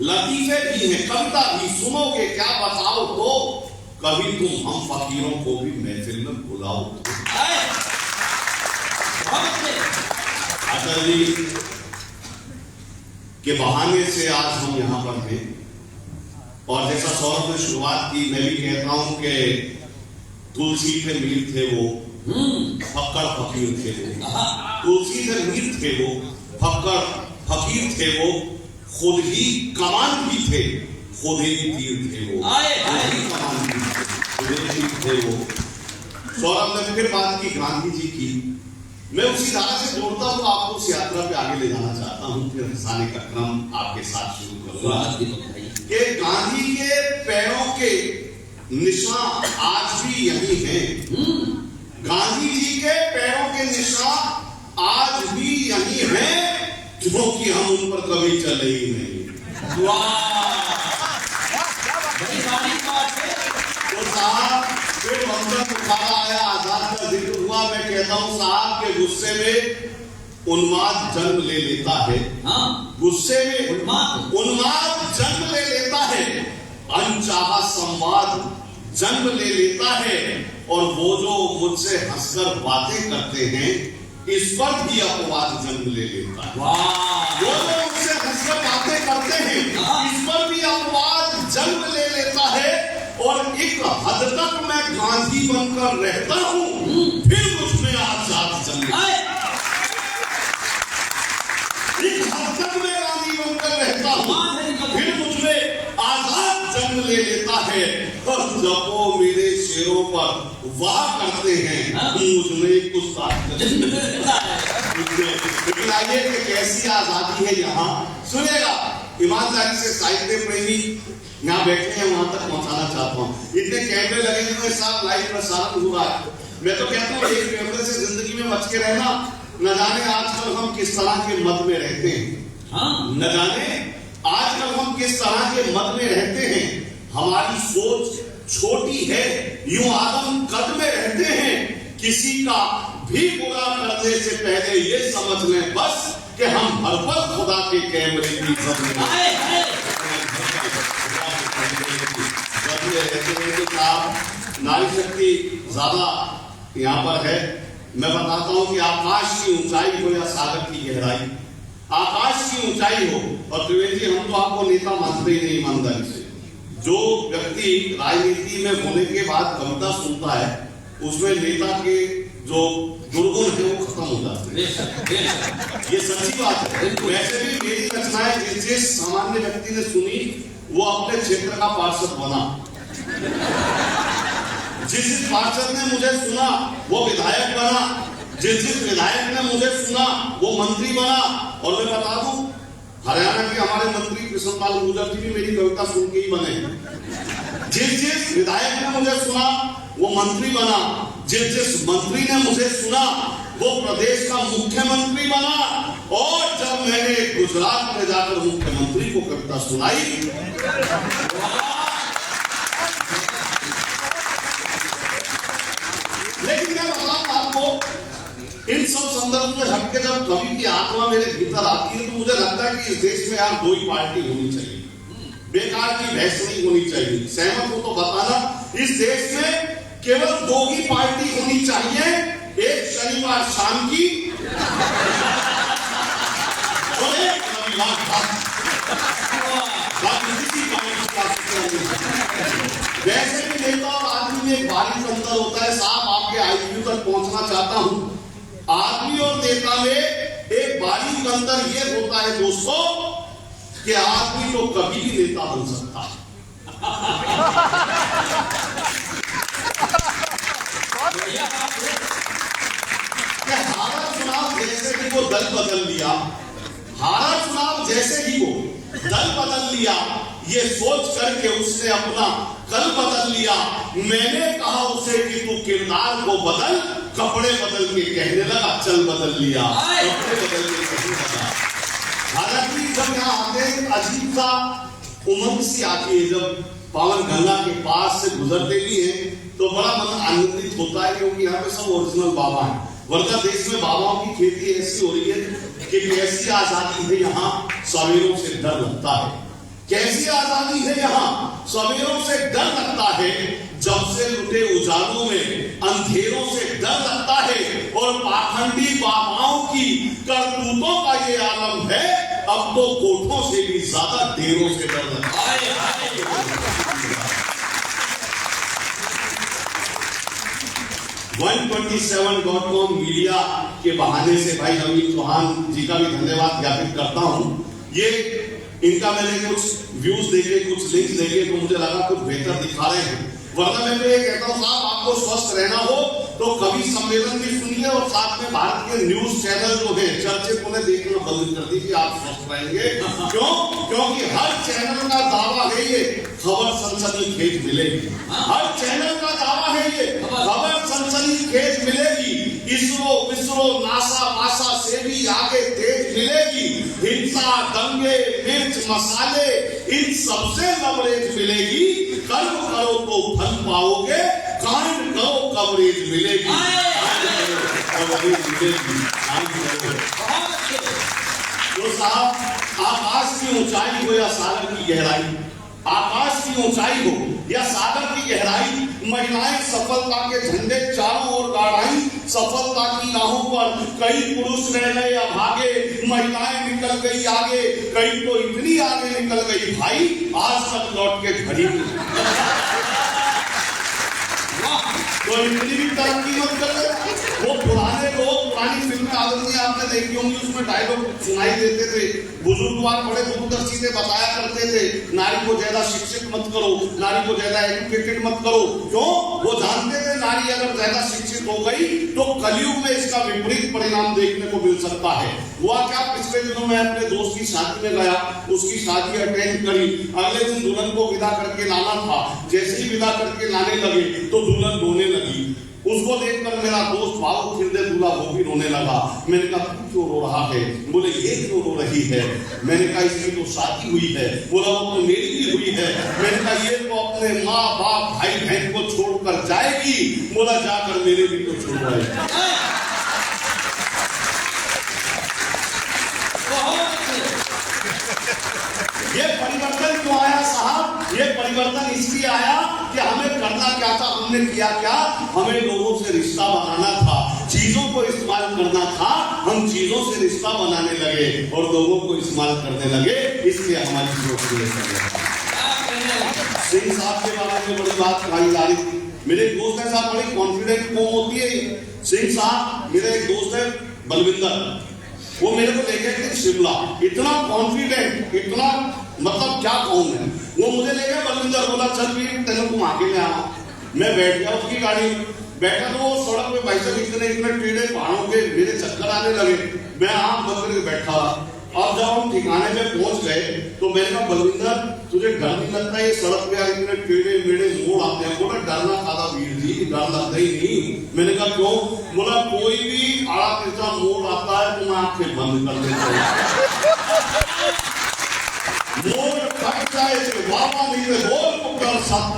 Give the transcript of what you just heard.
लतीफे भी हैं, कविता भी सुनोगे क्या बताओ तो, कभी तुम हम फकीरों को भी महफिल में बुलाओ तो। अटल जी के बहाने से आज हम यहां पर हैं, और जैसा सौरभ ने शुरुआत की, मैं भी कहता हूं कि तुलसी पे मीर थे वो, फक्कड़ फकीर थे वो। तुलसी से मीर थे वो, फक्कड़ फकीर थे वो, खुद ही कमान भी थे, खुद ही तीर थे वो, कमान भी थे, खुद ही तीर थे वो। सौरभ ने फिर बात की गांधी जी की, मैं उसी धारा से जोड़ता हूँ, आपको उस यात्रा पे आगे ले जाना चाहता हूँ, फिर हंसाने का क्रम आपके साथ शुरू करूंगा। कि गांधी के पैरों के निशान आज भी यही हैं, गांधी जी के पैरों के निशान आज भी यही हैं, क्योंकि हम उन पर कभी चले ही नहीं। तो साहब फिर बंधन उठाया आया, आजाद का जिक्र हुआ, मैं कहता हूं साहब के गुस्से में उन्माद जन्म ले लेता है, गुस्से में उन्माद जन्म ले लेता है, अनचाहा संवाद जन्म ले लेता है, और वो जो मुझसे हंसकर बातें करते हैं इस पर भी अपवाद जन्म ले लेता है। वो जो मुझसे हंसकर बातें करते हैं इस पर भी अपवाद जन्म ले लेता है, और एक हद तक मैं गांधी बनकर रहता हूं, फिर मुझमें आजाद जन्म, एक हद तक मैं गांधी बनकर रहता हूं, फिर मुझमें आजाद जन्म ले लेता है, और जब वो मेरे शेरों पर वाह करते हैं मुझमें कुछ जन्म लेता है। लेकिन आइए कि कैसी आजादी है यहाँ, सुनेगा ईमानदारी से साहित्य प्रेमी यहाँ बैठे हैं, वहां तक पहुंचाना चाहता हूँ। इतने कैमरे लगे हुए साथ लाइव प्रसारण हो रहा है, मैं तो कहता हूँ एक कैमरे से जिंदगी में बच के रहना। न जाने आजकल हम किस तरह के मत में रहते हैं, न जाने आजकल हम किस तरह के मत में रहते हैं। हमारी सोच छोटी है, यूं आदम कद में रहते हैं, किसी का भी बुरा करने से पहले ये समझ लें बस कि हम हर पल खुदा के कैमरे की नारी शक्ति ज्यादा यहाँ पर है। मैं बताता हूँ कि आकाश की ऊंचाई हो या सागर की गहराई, आकाश की ऊंचाई हो, और त्रिवेदी जी हम तो आपको नेता मानते ही नहीं ईमानदारी से। जो व्यक्ति राजनीति में होने के बाद कविता सुनता है उसमें नेता के जो दुर्गुण है वो खत्म हो जाते हैं, ये सच्ची बात है। वैसे भी मेरी रचनाएं जिस सामान्य व्यक्ति ने सुनी वो अपने क्षेत्र का पार्षद बना, जिस पार्षद ने मुझे सुना वो विधायक बना, जिस विधायक ने मुझे सुना वो मंत्री बना। और मैं बता दूं हरियाणा के हमारे मंत्री कृष्णपाल गुर्जर जी भी मेरी कविता सुन के ही बने। जिस विधायक ने मुझे सुना वो मंत्री बना, जिस मंत्री ने मुझे सुना वो प्रदेश का मुख्यमंत्री बना। और जब मैंने गुजरात में जाकर मुख्यमंत्री को कविता सुनाई, लेकिन मैं बताऊं आपको इन सब संदर्भ में हटके जब कवि की आत्मा मेरे भीतर आती है तो मुझे लगता है कि इस देश में यार दो ही पार्टी होनी चाहिए, बेकार की बहस नहीं होनी चाहिए। सहमत हो तो बताना, इस देश में केवल दो ही पार्टी होनी चाहिए, एक शनिवार शाम की और एक रविवार का। वैसे भी नेता और आदमी में एक बारीक अंतर होता है साहब, आपके आईक्यू तक पहुंचना चाहता हूं। आदमी और नेता में एक बारीक अंतर यह होता है दोस्तों कि आदमी तो कभी भी नेता बन सकता है। हारा चुनाव जैसे कि वो दल बदल लिया, हारा चुनाव जैसे ही वो दल बदल लिया, ये सोच करके उसने अपना कल बदल लिया। मैंने कहा उसे कि तू किरदार को बदल, कपड़े बदल के कहने लगा चल बदल लिया, कपड़े बदल के कहने लगा। हालांकि जब यहाँ आते हैं अजीब सा उमंग सी आती है, जब पावन गंगा के पास से गुजरते भी हैं तो बड़ा मन आनंदित होता है, क्योंकि यहाँ पे सब ओरिजिनल बाबा हैं। वरना देश में बाबाओं की खेती ऐसी हो रही है कि कैसी आजादी है, यहाँ सवेरों से डर लगता है। कैसी आजादी है यहाँ? सवेरों से डर लगता है, जब से लुटे उजालों में अंधेरों से डर लगता है, और पाखंडी बाबाओं की करतूतों का ये आलम है, अब तो कोठों से भी ज्यादा डेरों से डर लगता है। 127.com मीडिया के बहाने से भाई अमित चौहान जी का भी धन्यवाद ज्ञापित करता हूं। ये इनका मैंने कुछ व्यूज देखे, कुछ लिंक्स देखे, तो मुझे लगा कुछ बेहतर दिखा रहे हैं। वरना मैं तो ये कहता हूँ साहब, आपको स्वस्थ रहना हो तो कभी सम्मेलन भी सुनिए, और साथ में भारत के न्यूज चैनल जो है चर्चित उन्हें देखना बंद कर दीजिए, आप स्वस्थ रहेंगे। क्यों? क्योंकि हर चैनल का दावा है ये खबर सनसनीखेज मिलेगी। हर चैनल का दावा है ये खबर सनसनीखेज मिलेगी। इसरो विसरो नासा वासा से भी आगे तेज मिलेगी। हिंसा दंगे मिर्च मसाले इन सबसे लवरेज मिलेगी। कर्म करो तो फल पाओगे, कांड करो कवरेज मिलेगी। तो साहब, आकाश की ऊंचाई हो या सागर की गहराई, आकाश की ऊंचाई हो या सागर की गहराई, महिलाएं सफलता के झंडे चारों ओर गाड़ाई। सफलता की राहों पर कई पुरुष रह गए अभागे, महिलाएं निकल गई आगे, कई तो इतनी आगे निकल गई भाई, आज तक लौट के खड़ी तो इतनी भी तरक्की मत कर। वो पुराने लोग, पुरानी फिल्में आदमी आपने देखी होंगी, उसमें डायलॉग सुनाई देते थे, बुजुर्गवार बड़े दूरदर्शी से बताया करते थे, नारी को ज्यादा शिक्षित मत करो, नारी को ज्यादा एजुकेटेड मत करो। क्यों? वो जानते थे नारी अगर ज्यादा शिक्षित हो गई तो कलयुग में इसका विपरीत परिणाम देखने को मिल सकता है। हुआ क्या, पिछले दिनों में अपने दोस्त की शादी में गया, उसकी शादी अटेंड करी। अगले दिन दुल्हन को विदा करके लाना था। जैसे ही विदा करके लाने लगे तो दुल्हन रोने लगी। उसको देखकर मेरा दोस्त बाबू फिर दूल्हा वो भी रोने लगा। मैंने कहा तू क्यों रो रहा है? बोले ये क्यों रो रही है? मैंने कहा इसकी तो शादी हुई है। बोला वो तो मेरी भी हुई है। मैंने कहा ये तो अपने माँ बाप भाई बहन को छोड़कर जाएगी। बोला जाकर मेरे भी तो छोड़वाएगी। ये परिवर्तन क्यों आया साहब? ये परिवर्तन इसलिए आया कि हमें करना क्या था, हमने किया क्या? हमें लोगों से रिश्ता बनाना था, चीजों को इस्तेमाल करना था। हम चीजों से रिश्ता बनाने लगे और लोगों को इस्तेमाल करने लगे, इसलिए हमारी सोच सिंह साहब के बारे में बड़ी बात कही जा रही थी। मेरे एक दोस्त है साहब, बड़ी कॉन्फिडेंट कौन होती है सिंह साहब। मेरा एक दोस्त है बलविंदर, वो मेरे को लेके गए शिमला। इतना कॉन्फिडेंट, इतना मतलब क्या कहूं मैं। वो मुझे ले गया बलविंदर, बोला चल भी तेरे को आगे में आ। मैं बैठ गया उसकी गाड़ी, बैठा तो वो सड़क पे भाई साहब इतने टेढ़े पहाड़ों के मेरे चक्कर आने लगे। मैं आँख बंद करके बैठा। अब जब हम ठिकाने में पहुंच गए तो मैंने कहा बलविंदर तुझे डर नहीं लगता? ये सड़क पे इतने टेढ़े मेढ़े मोड़ आते हैं। बोला डरना खादा वीर जी, डर लगता ही नहीं। मैंने कहा क्यों? बोला कोई भी आड़ा तिरछा मोड़ आता है तो मैं आंखें बंद कर देता हूँ। मोड़ कट जाए बाबा नहीं बोल कर साथ